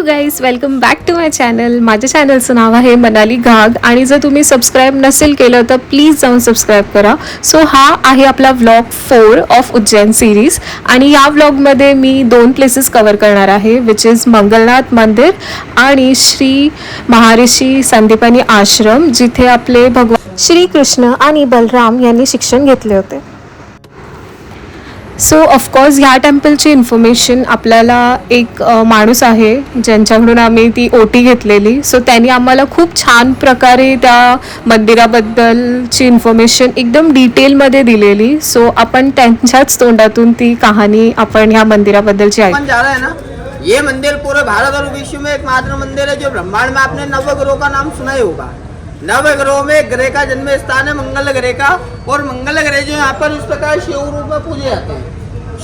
Guys, welcome back to my channel. माझ्या चॅनलचं नाव आहे मनाली घाग आणि जर तुम्ही सबस्क्राईब नसेल केलं तर प्लीज जाऊन सबस्क्राईब करा. सो हा आहे आपला व्लॉग 4 ऑफ उज्जैन सिरीज आणि या व्लॉगमध्ये मी 2 प्लेसेस कवर करणार आहे, विच इज मंगलनाथ मंदिर आणि श्री महाऋषी संदीपनी आश्रम, जिथे आपले भगवान श्रीकृष्ण आणि बलराम यांनी शिक्षण घेतले होते. सो ऑफकोर्स ह्या टेम्पलची इन्फॉर्मेशन आपल्याला एक माणूस आहे ज्यांच्याकडून आम्ही ती ओटी घेतलेली. सो त्यांनी आम्हाला खूप छान प्रकारे त्या मंदिराबद्दलची इन्फॉर्मेशन एकदम डिटेलमध्ये दिलेली. सो आपण त्यांच्याच तोंडातून ती कहाणी आपण ह्या मंदिराबद्दलची ऐकू. ये मंदिर पूरे भारत और विश्व में एकमात्र मंदिर है जो ब्रह्मांड में आपने नवग्रहों का नाम सुना ही होगा. नवग्रहों में ग्रह का जन्म स्थान है मंगल ग्रह का, और मंगल ग्रह जो यहाँ पर इस प्रकार शिव रूप में पूजे जाते हैं.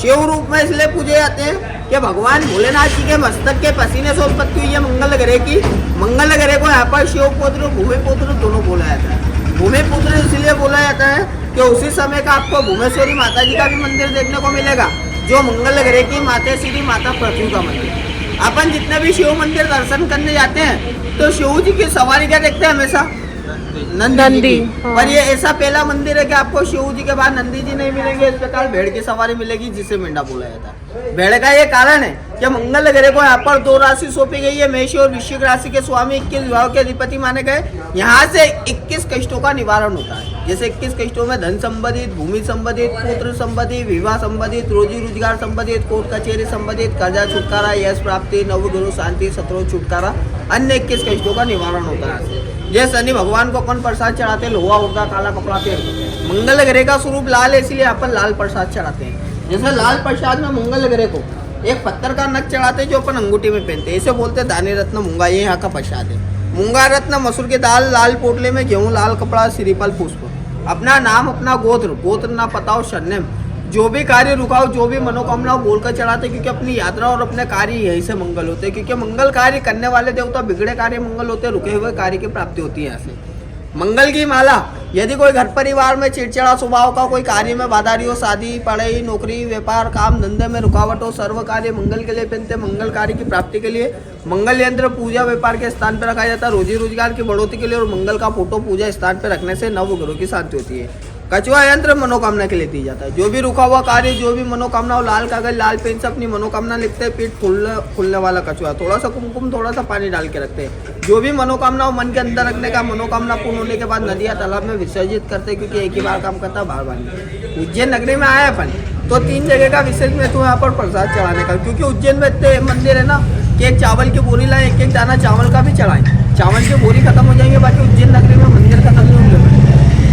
शिव रूप में इसलिए पूजे जाते हैं कि भगवान भोलेनाथ जी के मस्तक के पसीने से उत्पत्ति हुई है मंगल ग्रह की. मंगल ग्रह को यहाँ पर शिव पुत्र भूमिपुत्र दोनों बोला जाता है. भूमिपुत्र इसलिए बोला जाता है कि उसी समय का आपको भूमेश्वरी माता जी का भी मंदिर देखने को मिलेगा, जो मंगल ग्रह की माता श्री माता पृथ्वी का मंदिर. अपन जितने भी शिव मंदिर दर्शन करने जाते हैं तो शिव जी की सवारी क्या देखते हैं हमेशा, नंदी. पर ये ऐसा पहला मंदिर है कि आपको शिव जी के बाद नंदी जी नहीं मिलेंगे. इस प्रकार भेड़ की सवारी मिलेगी जिसे मेंढा बोला जाता है. भेड़ का ये कारण है कि मंगल ग्रह को यहाँ पर 2 राशि सौंपी गई है. मेष और वृश्चिक राशि के स्वामी 21 विभाग के अधिपति माने गए. यहाँ से 21 कष्टों का निवारण होता है. जैसे 21 कष्टों में धन संबंधित, भूमि संबंधित, पुत्र संबंधित, विवाह संबंधित, रोजी रोजगार संबंधित, कोर्ट कचेरी संबंधित, कर्जा छुटकारा, यश प्राप्ति, नवग्रह शांति, शत्रु छुटकारा, अन्य 21 कष्टों का निवारण होता है. जैसे शनि भगवान को अपन प्रसाद चढ़ाते, लोहा उड़ता, काला कपड़ा पहन. मंगल ग्रह का स्वरूप लाल है, इसलिए अपन लाल प्रसाद चढ़ाते हैं. जैसे लाल प्रसाद में मंगल ग्रह को एक पत्थर का नक चढ़ाते जो अपन अंगूठी में पहनते. ऐसे बोलते दानी रत्न मूंगा, ये यहाँ का प्रसाद है. मूंगा रत्न, मसूर की दाल, लाल पोटले में गेहूं, लाल कपड़ा, श्रीफल पुष्प. अपना नाम, अपना गोत्र, गोत्र ना पता हो सरनेम, जो भी कार्य रुकाओ, जो भी मनोकामना बोलकर चढ़ाते, क्योंकि अपनी यात्रा और अपने कार्य यहीं से मंगल होते हैं. क्योंकि मंगल कार्य करने वाले देवता बिगड़े कार्य मंगल होते हैं, रुके हुए कार्य की प्राप्ति होती है. यहाँ से मंगल की माला, यदि कोई घर परिवार में चिड़चिड़ा स्वभाव का कोई कार्य में बाधा रही हो, शादी, पढ़ाई, नौकरी, व्यापार, काम धंधे में रुकावट हो, सर्व कार्य मंगल के लिए पहनते. मंगल कार्य की प्राप्ति के लिए मंगल यंत्र पूजा व्यापार के स्थान पर रखा जाता है. रोजी रोजगार की बढ़ोतरी के लिए और मंगल का फोटो पूजा स्थान पर रखने से नवग्रहों की शांति होती है. कछुआ यंत्र मनोकामना के लिए दी जाता है. जो भी रुका हुआ कार्य, जो भी मनोकामना हो, लाल कागज, लाल पेन से अपनी मनोकामना लिखते हैं. पीठ खुलने वाला कछुआ, थोड़ा सा कुमकुम, थोड़ा सा पानी डाल के रखते हैं. जो भी मनोकामना हो मन के अंदर रखने का, मनोकामना पूर्ण होने के बाद नदी या तालाब में विसर्जित करते हैं, क्योंकि एक ही बार काम करता है, बार बार नहीं. उज्जैन नगरी में आए अपन तो 3 जगह का विशेष महत्व यहाँ पर प्रसाद चढ़ाने का. क्योंकि उज्जैन में इतने मंदिर है ना कि एक चावल की बोरी लाए, एक दाना चावल का भी चढ़ाएं. चावल की बोरी खत्म हो जाएंगे, बाकी उज्जैन नगरी में मंदिर खत्म नहीं होंगे.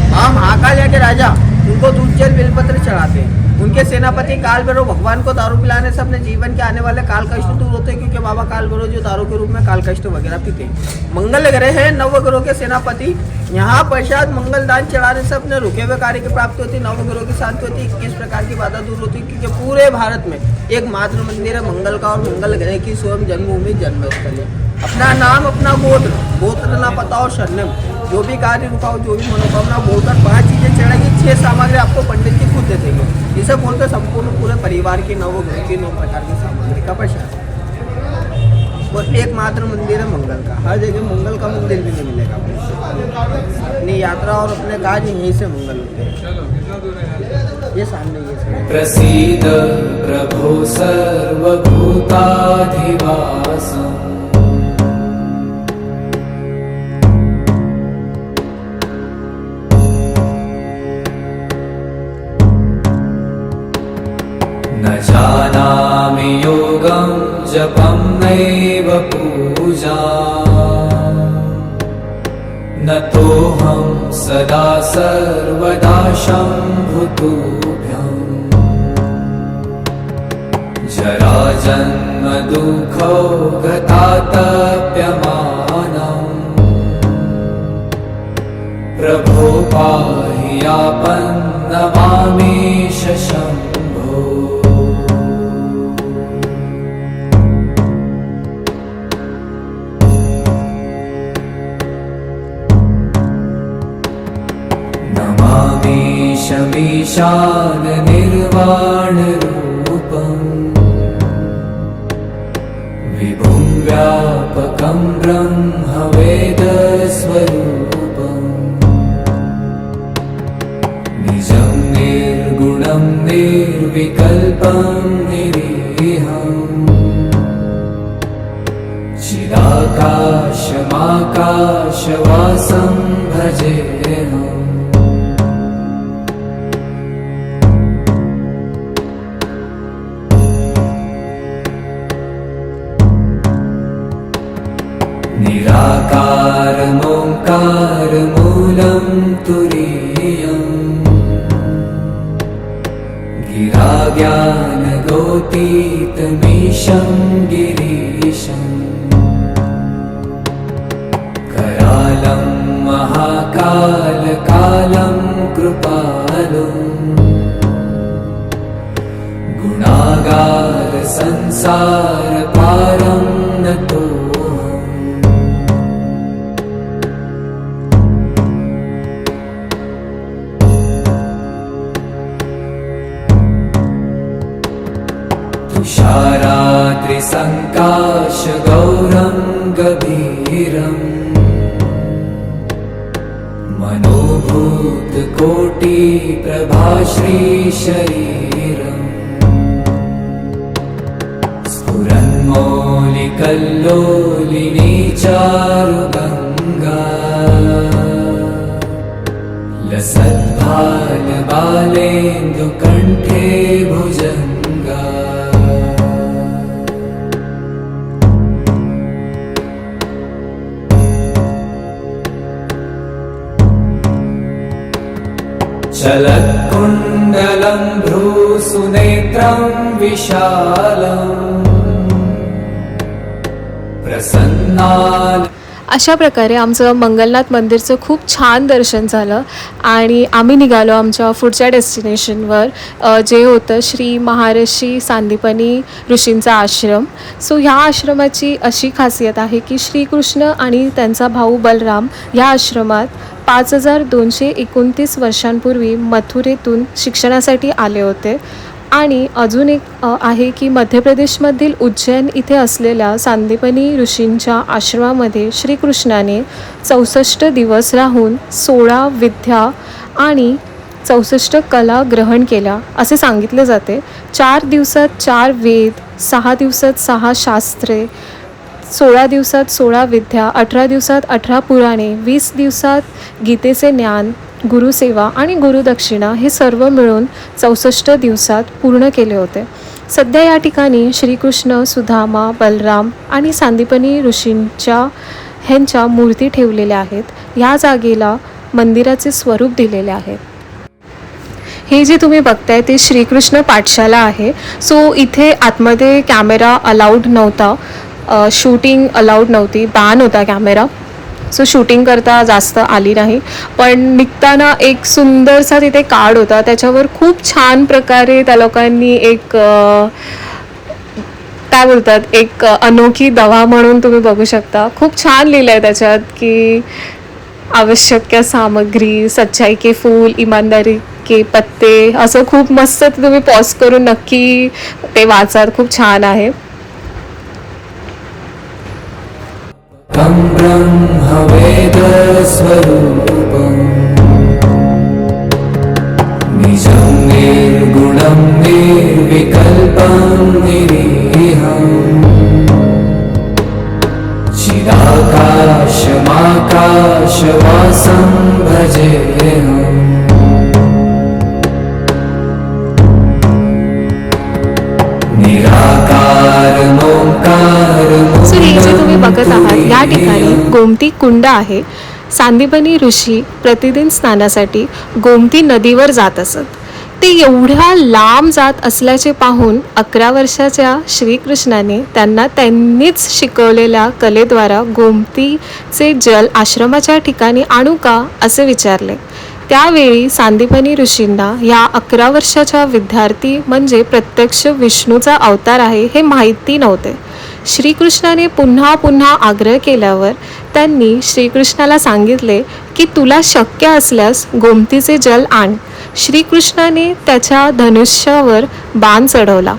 हाँ, महाकाल या के राजा उनको दूध जल बेलपत्र चढ़ाते हैं. उनके सेनापति काल भैरव भगवान को दारू पिलाने से अपने जीवन के आने वाले काल कष्ट दूर होते हैं, क्योंकि बाबा काल भैरव जो दारू के रूप में काल कष्ट वगैरह पीते हैं. मंगल ग्रह है नवग्रहों के सेनापति. यहाँ प्रसाद मंगल दान चढ़ाने से अपने रुके हुए कार्य की प्राप्ति होती है, नवग्रहों की शांति होती है, 21 प्रकार की बाधा दूर होती है. क्योंकि पूरे भारत में एक मात्र मंदिर है मंगल का, और मंगल ग्रह की स्वयं जन्मभूमि जन्मस्थल है. अपना नाम, अपना गोत्र, गोत्र ना पता और सरनेम, जो भी कार्य रुकाओ, जो भी मनोकामना बोलकर 5 चीजें चढ़ेगी. 6 सामग्री आपको पंडित जी खुद दे देंगे. इसे बोलते संपूर्ण पूरे परिवार की 9 ग्रह की 9 प्रकार की सामग्री का प्रसाद. और एकमात्र मंदिर है मंगल का. हर जगह मंगल का मंदिर भी नहीं मिलेगा. अपनी यात्रा और अपने कार्य यहीं से मंगल होते हैं. ये सामने ये प्रसीद प्रभो सर्वभूताधिवासम् न जानामि योगं जपं नैव पूजा न तोऽहं सदा सर्वदा शम्भुतुभ्यं जराजन्म दुःखो गतातप्यमानं प्रभो पाहि आपन्नमामीश शम्भो. शमीशान निर्वाण रूपं विभुं व्या तं ब्रह्म वेदस्वरूपम् निजं निर्गुणं निर्विकल्पं निरीहम् चिदाकाशमाकाशवासं भजेऽहम् निराकारमोङ्कारमूलं तुरीयम् गिराज्ञानगोतीतमीशं गिरीशम् करालं महाकालकालं कृपालुम् गुणागारसंसारपारं नतोऽहम् तुषाराद्रिसङ्काशगौरं गभीरम् मनोभूतकोटिप्रभाश्रीशरीरम् स्फुरन्मौलिकल्लोलिनी चारुगङ्गा लसद्भालबालेन्दुकण्ठे भुजङ्गा चलत्कुण्डलं भ्रूसुनेत्रं विशालम् प्रसन्नाल अशा प्रकारे आमचं मंगलनाथ मंदिरचं खूप छान दर्शन झालं आणि आम्ही निघालो आमच्या पुढच्या डेस्टिनेशनवर जे होतं श्री महर्षी सांदीपनी ऋषींचा आश्रम. सो ह्या आश्रमाची अशी खासियत आहे की श्रीकृष्ण आणि त्यांचा भाऊ बलराम ह्या आश्रमात 5229 वर्षांपूर्वी मथुरेतून शिक्षणासाठी आले होते. आणि अजून एक आहे की मध्य प्रदेशमधील उज्जैन इथे असलेल्या सांदीपनी ऋषींच्या आश्रमामध्ये श्रीकृष्णाने 64 दिवस राहून 16 विद्या आणि 64 कला ग्रहण केल्या असे सांगितले जाते. 4 दिवसात 4 वेद, 6 दिवसात 6 शास्त्रे, 16 दिवसात 16 विद्या, 18 दिवसात 18 पुराणे, 20 दिवसात गीतेचे ज्ञान, गुरुसेवा आणि गुरुदक्षिणा हे सर्व मिळून 64 दिवसात पूर्ण केले होते. सध्या या ठिकाणी श्रीकृष्ण, सुदामा, बलराम आणि सांदीपनी ह्यांच्या मूर्ती ठेवलेल्या आहेत. या जागेला मंदिराचे स्वरूप दिलेले आहे. हे जे तुम्ही बघताय ते श्रीकृष्ण पाठशाला आहे. सो इथे आतमध्ये कॅमेरा अलाउड नव्हता, शूटिंग अलाउड नव्हती, बॅन होता कॅमेरा. सो शूटिंग करता जास्त आली नाही. पण निघताना एक सुंदरसा तिथे कार्ड होता, त्याच्यावर खूप छान प्रकारे त्या लोकांनी एक काय बोलतात, एक अनोखी दवा म्हणून तुम्ही बघू शकता. खूप छान लिहिलं आहे त्याच्यात की आवश्यक सामग्री, सच्चाई के फूल, ईमानदारी के पत्ते, असं खूप मस्त. तुम्ही पॉज करून नक्की ते वाचाल, खूप छान आहे. तं ब्रह्म वेदस्वरूपम् निजं निर्गुणं निर्विकल्पं निरीहम् चिदाकाशमाकाशवासं भजेऽहम् सो हे जे तुम्ही बघत आहात या ठिकाणी गोमती कुंड आहे. सांदीपनी ऋषी प्रतिदिन स्नानासाठी गोमती नदीवर जात असत. ते एवढ्या लांब जात असल्याचे पाहून 11 वर्षाच्या श्रीकृष्णाने त्यांनीच शिकवलेल्या कलेद्वारा गोमतीचे जल आश्रमाच्या ठिकाणी आणू का असे विचारले. त्यावेळी सांदीपनी ऋषींना या 11 वर्षाच्या विद्यार्थी म्हणजे प्रत्यक्ष विष्णूचा अवतार आहे हे माहिती नव्हते. श्रीकृष्णाने पुन्हा पुन्हा आग्रह केल्यावर त्यांनी श्रीकृष्णाला सांगितले की तुला शक्य असल्यास गोमतीचे जल आण. श्रीकृष्णाने त्याच्या धनुष्यावर बाण चढवला.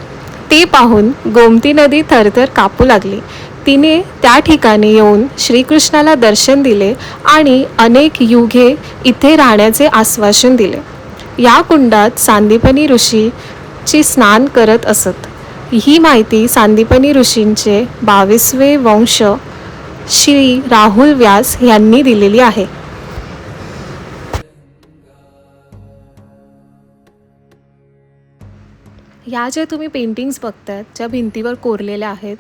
ते पाहून गोमती नदी थरथर कापू लागली. तिने त्या ठिकाणी येऊन श्रीकृष्णाला दर्शन दिले आणि अनेक युगे इथे राहण्याचे आश्वासन दिले. या कुंडात सांदीपनी ऋषीची स्नान करत असत. ही माहिती सांदीपनी ऋषींचे 22वे वंश श्री राहुल व्यास यांनी दिलेली आहे. या ज्या तुम्ही पेंटिंग्स बघतायत, ज्या भिंतीवर कोरलेल्या आहेत,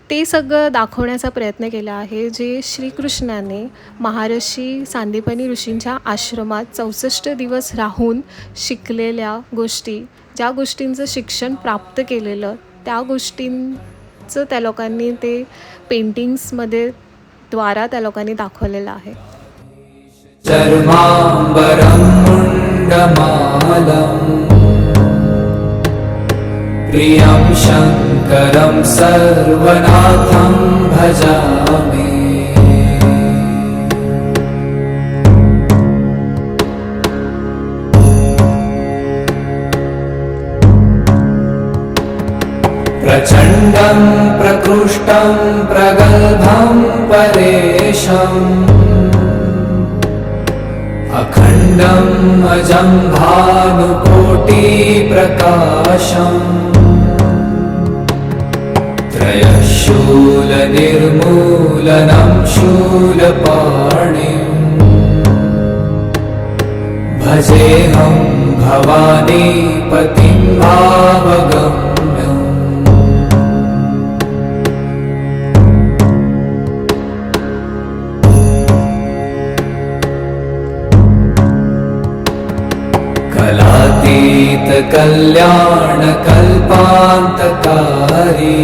ते सगळं दाखवण्याचा प्रयत्न केला आहे जे श्रीकृष्णाने महर्षी सांदीपनी ऋषींच्या आश्रमात 64 दिवस राहून शिकलेल्या गोष्टी, ज्या गोष्टींचं शिक्षण प्राप्त केलेलं, त्या गोष्टींचं त्या लोकांनी ते पेंटिंग्समध्ये द्वारा त्या लोकांनी दाखवलेलं आहे. चर्माम्बरं मुण्डमालम् प्रियं शङ्करं सर्वनाथं भजामि. प्रचण्डं प्रकृष्टं प्रगल्भं परेशम् अखण्डम् अजं भानुकोटिप्रकाशम् त्रयशूलनिर्मूलनं शूलपाणिम् भजेऽहं भवानीपतिं भावगम्यम्. कलातीतकल्याणकल्पान्तकारी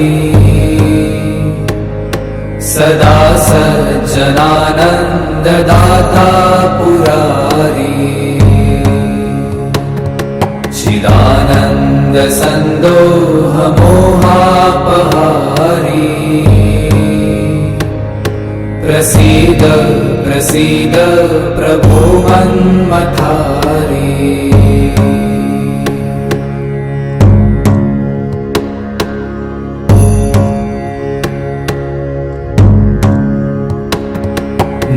सदा सज्जनानन्ददाता पुरारी चिदानन्दसन्दोहमोहापहारी प्रसीद प्रसीद प्रभो मन्मथारी.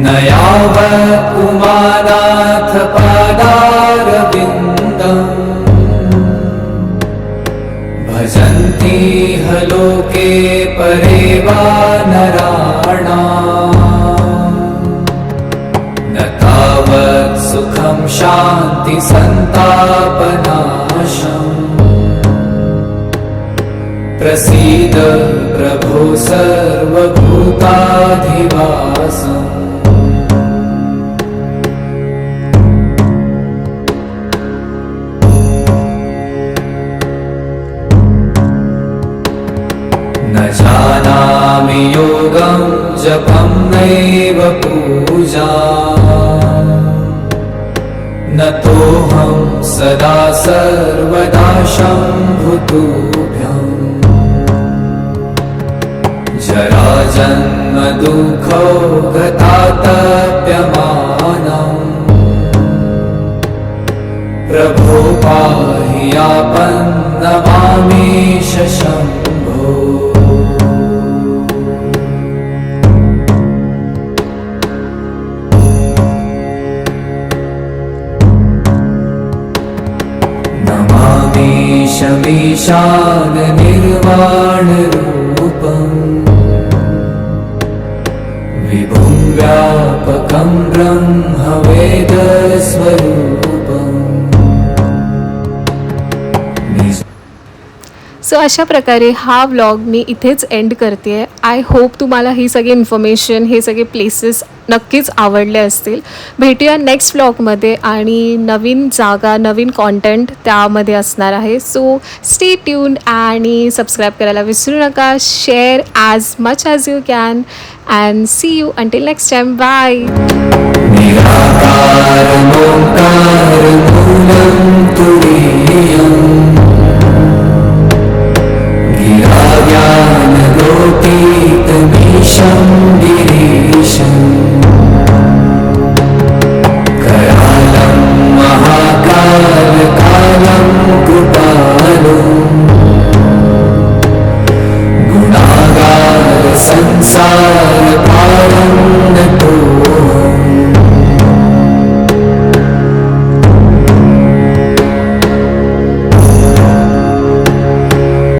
न यावत् उमानाथ पादारविन्दम् भजन्ति ह लोके परे वा नराणाम् न तावत् सुखं शान्ति सन्तापनाशम् प्रसीद प्रभो सर्वभूताधिवासम्. न जानामि योगं जपं नैव पूजा न तोऽहं सदा सर्वदा शम्भुतुभ्यम्. जराजन्म दुःखो गतातप्यमानम् प्रभो पाहि आपन्नमामीश शम्भो. नमामीशमीशान निर्वाणरूपम् विभुं व्यापकं ब्रह्मवेदस्वरूपम्. सो अशा प्रकारे हा व्लॉग मी इथेच एंड करते आहे. आय होप तुम्हाला ही सगळी इन्फॉर्मेशन, हे सगळे प्लेसेस नक्कीच आवडले असतील. भेटूया नेक्स्ट व्लॉगमध्ये आणि नवीन जागा, नवीन कॉन्टेंट त्यामध्ये असणार आहे. सो स्टे ट्यून्ड आणि सबस्क्राईब करायला विसरू नका. Share as much as you can and see you until next time. Bye. निराकारमोङ्कारमूलं तुरीयम् गिराव्यानलोकितमीशं गिरीशम्.